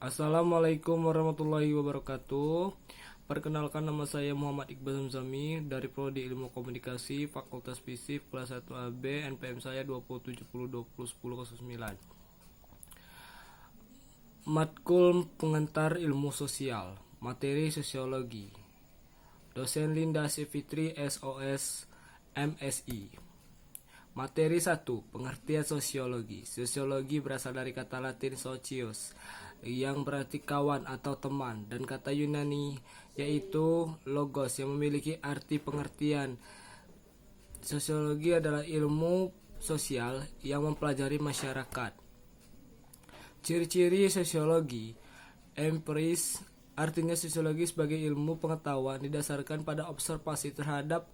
Assalamualaikum warahmatullahi wabarakatuh. Perkenalkan, nama saya Muhammad Iqbal Zamzami dari Prodi Ilmu Komunikasi Fakultas Fisip kelas 1AB. NPM saya 2070201009. Matkul pengantar ilmu sosial, materi sosiologi. Dosen Linda Fitri SOS MSI. Materi 1. Pengertian sosiologi. Sosiologi berasal dari kata Latin socios, yang berarti kawan atau teman, dan kata Yunani yaitu logos, yang memiliki arti pengertian. Sosiologi adalah ilmu sosial yang mempelajari masyarakat. Ciri-ciri sosiologi. Empiris, artinya sosiologi sebagai ilmu pengetahuan didasarkan pada observasi terhadap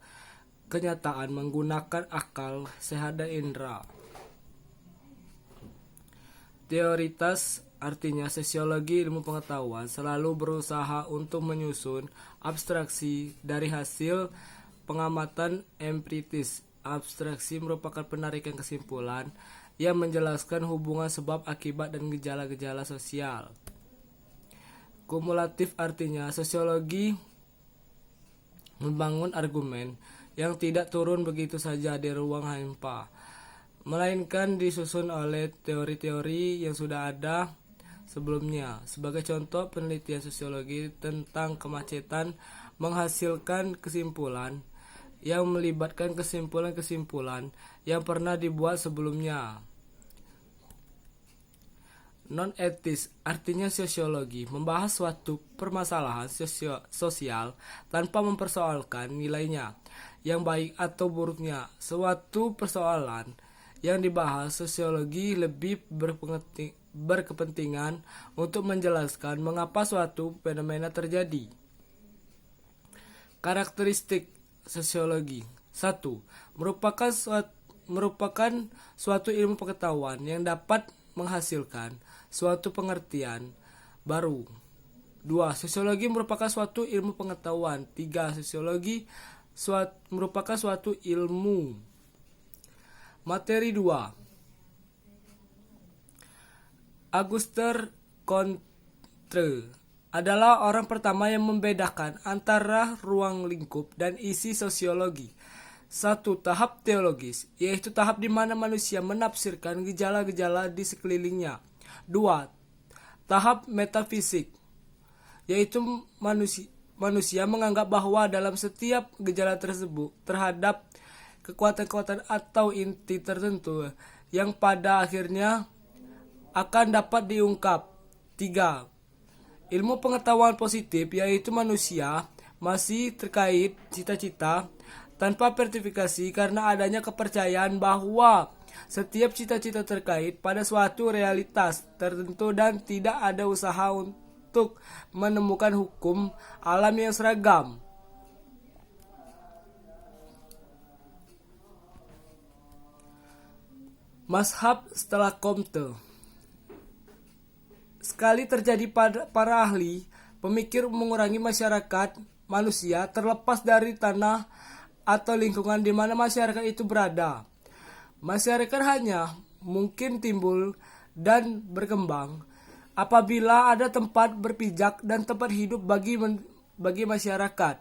kenyataan menggunakan akal, sehat, dan indera. Teoritas, artinya sosiologi ilmu pengetahuan selalu berusaha untuk menyusun abstraksi dari hasil pengamatan empiritis. Abstraksi merupakan penarikan kesimpulan yang menjelaskan hubungan sebab akibat dan gejala-gejala sosial. Kumulatif, artinya sosiologi membangun argumen yang tidak turun begitu saja di ruang hampa, melainkan disusun oleh teori-teori yang sudah ada sebelumnya. Sebagai contoh, penelitian sosiologi tentang kemacetan menghasilkan kesimpulan yang melibatkan kesimpulan-kesimpulan yang pernah dibuat sebelumnya. Non-etis, artinya sosiologi membahas suatu permasalahan sosial tanpa mempersoalkan nilainya, yang baik atau buruknya. Suatu persoalan yang dibahas sosiologi lebih berkepentingan untuk menjelaskan mengapa suatu fenomena terjadi. Karakteristik sosiologi. 1. Merupakan suatu ilmu pengetahuan yang dapat menghasilkan suatu pengertian baru. 2. Sosiologi merupakan suatu ilmu pengetahuan. 3. Sosiologi merupakan suatu ilmu. Materi 2. Auguste Comte adalah orang pertama yang membedakan antara ruang lingkup dan isi sosiologi. 1. Tahap teologis, yaitu tahap di mana manusia menafsirkan gejala-gejala di sekelilingnya. 2. Tahap metafisik, yaitu manusia menganggap bahwa dalam setiap gejala tersebut terhadap kekuatan-kekuatan atau inti tertentu yang pada akhirnya akan dapat diungkap. 3. Ilmu pengetahuan positif, yaitu manusia masih terkait cita-cita tanpa verifikasi karena adanya kepercayaan bahwa setiap cita-cita terkait pada suatu realitas tertentu dan tidak ada usaha untuk menemukan hukum alam yang seragam. Mazhab setelah Comte. Sekali terjadi pada para ahli pemikir mengurangi masyarakat manusia terlepas dari tanah atau lingkungan di mana masyarakat itu berada. Masyarakat hanya mungkin timbul dan berkembang apabila ada tempat berpijak dan tempat hidup bagi masyarakat.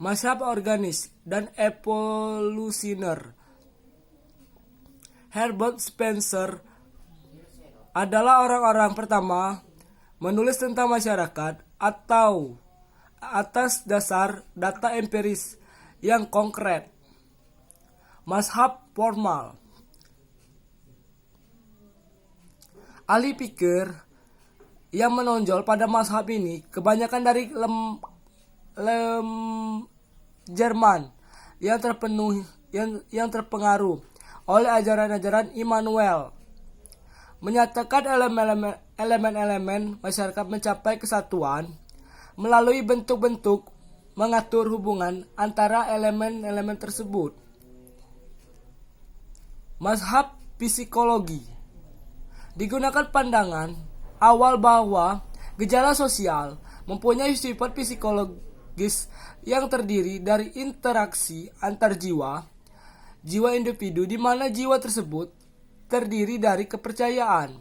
Mazhab organis dan evolusioner. Herbert Spencer adalah orang-orang pertama menulis tentang masyarakat atau atas dasar data empiris yang konkret. Mazhab formal. Ahli pikir yang menonjol pada mazhab ini kebanyakan dari Jerman yang terpengaruh oleh ajaran-ajaran Immanuel, menyatakan elemen-elemen masyarakat mencapai kesatuan melalui bentuk-bentuk mengatur hubungan antara elemen-elemen tersebut. Mazhab psikologi. Digunakan pandangan awal bahwa gejala sosial mempunyai sifat psikologis yang terdiri dari interaksi antar jiwa individu, di mana jiwa tersebut terdiri dari kepercayaan,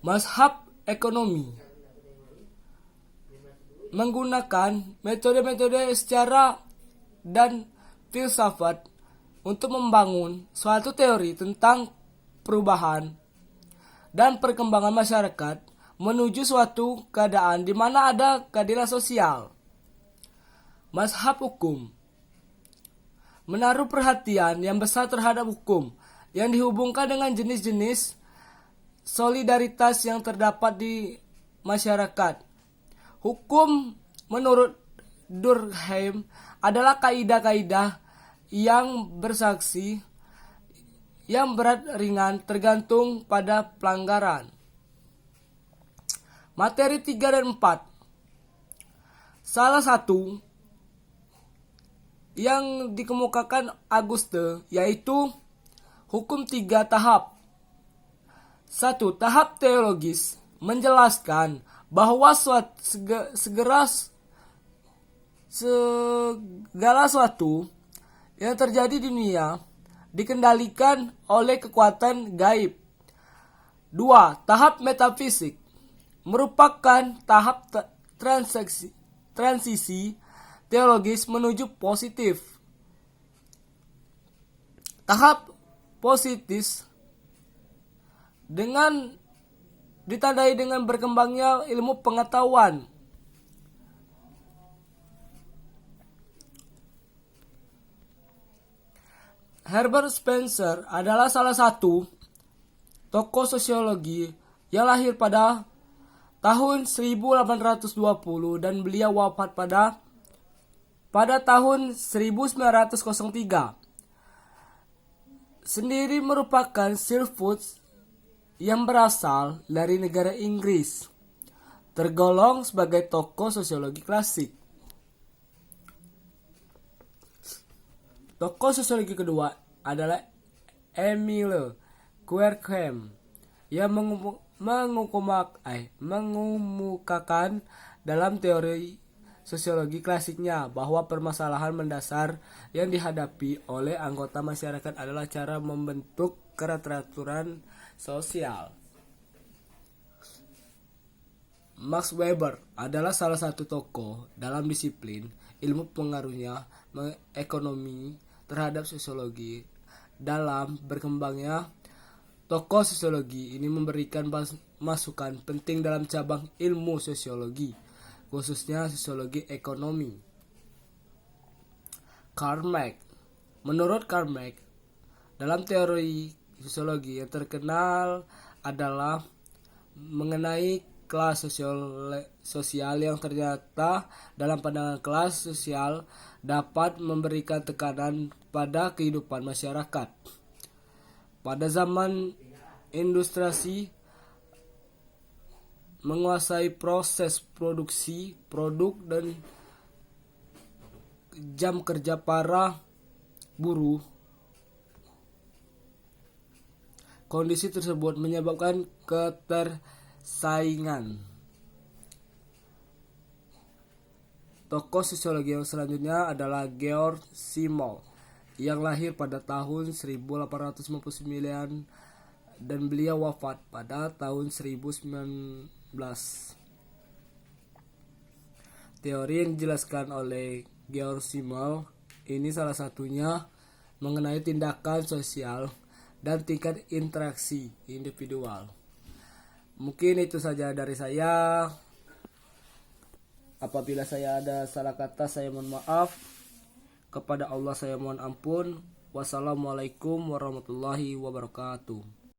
Mazhab ekonomi menggunakan metode-metode secara dan filsafat untuk membangun suatu teori tentang perubahan dan perkembangan masyarakat menuju suatu keadaan di mana ada keadilan sosial. Mazhab hukum menaruh perhatian yang besar terhadap hukum yang dihubungkan dengan jenis-jenis solidaritas yang terdapat di masyarakat. Hukum menurut Durkheim adalah kaidah-kaidah yang bersaksi yang berat ringan tergantung pada pelanggaran. Materi 3 dan 4. Salah satu yang dikemukakan Auguste yaitu hukum 3 tahap. 1. Tahap teologis menjelaskan bahwa segala sesuatu yang terjadi di dunia dikendalikan oleh kekuatan gaib. 2. Tahap metafisik merupakan tahap transisi teologis menuju positif. Tahap positif ditandai dengan berkembangnya ilmu pengetahuan. Herbert Spencer adalah salah satu tokoh sosiologi yang lahir pada tahun 1820 dan beliau wafat pada tahun 1903. Sendiri merupakan silfus yang berasal dari negara Inggris, tergolong sebagai tokoh sosiologi klasik. Tokoh sosiologi kedua adalah Emile Durkheim yang mengumumkakan dalam teori sosiologi klasiknya bahwa permasalahan mendasar yang dihadapi oleh anggota masyarakat adalah cara membentuk keteraturan sosial. Max Weber adalah salah satu tokoh dalam disiplin ilmu pengaruhnya ekonomi terhadap sosiologi. Dalam berkembangnya tokoh sosiologi ini memberikan masukan penting dalam cabang ilmu sosiologi, khususnya sosiologi ekonomi. Karl Marx. Menurut Karl Marx, dalam teori sosiologi yang terkenal adalah mengenai kelas sosial yang ternyata dalam pandangan kelas sosial dapat memberikan tekanan pada kehidupan masyarakat. Pada zaman industriasi menguasai proses produksi produk dan jam kerja para buruh, kondisi tersebut menyebabkan ketersaingan. Tokoh sosiologi yang selanjutnya adalah Georg Simmel yang lahir pada tahun 1859 dan beliau wafat pada tahun 1919. Teori yang dijelaskan oleh Georg Simmel ini salah satunya mengenai tindakan sosial dan tingkat interaksi individual. Mungkin itu saja dari saya. Apabila saya ada salah kata, saya mohon maaf. Kepada Allah saya mohon ampun. Wassalamualaikum warahmatullahi wabarakatuh.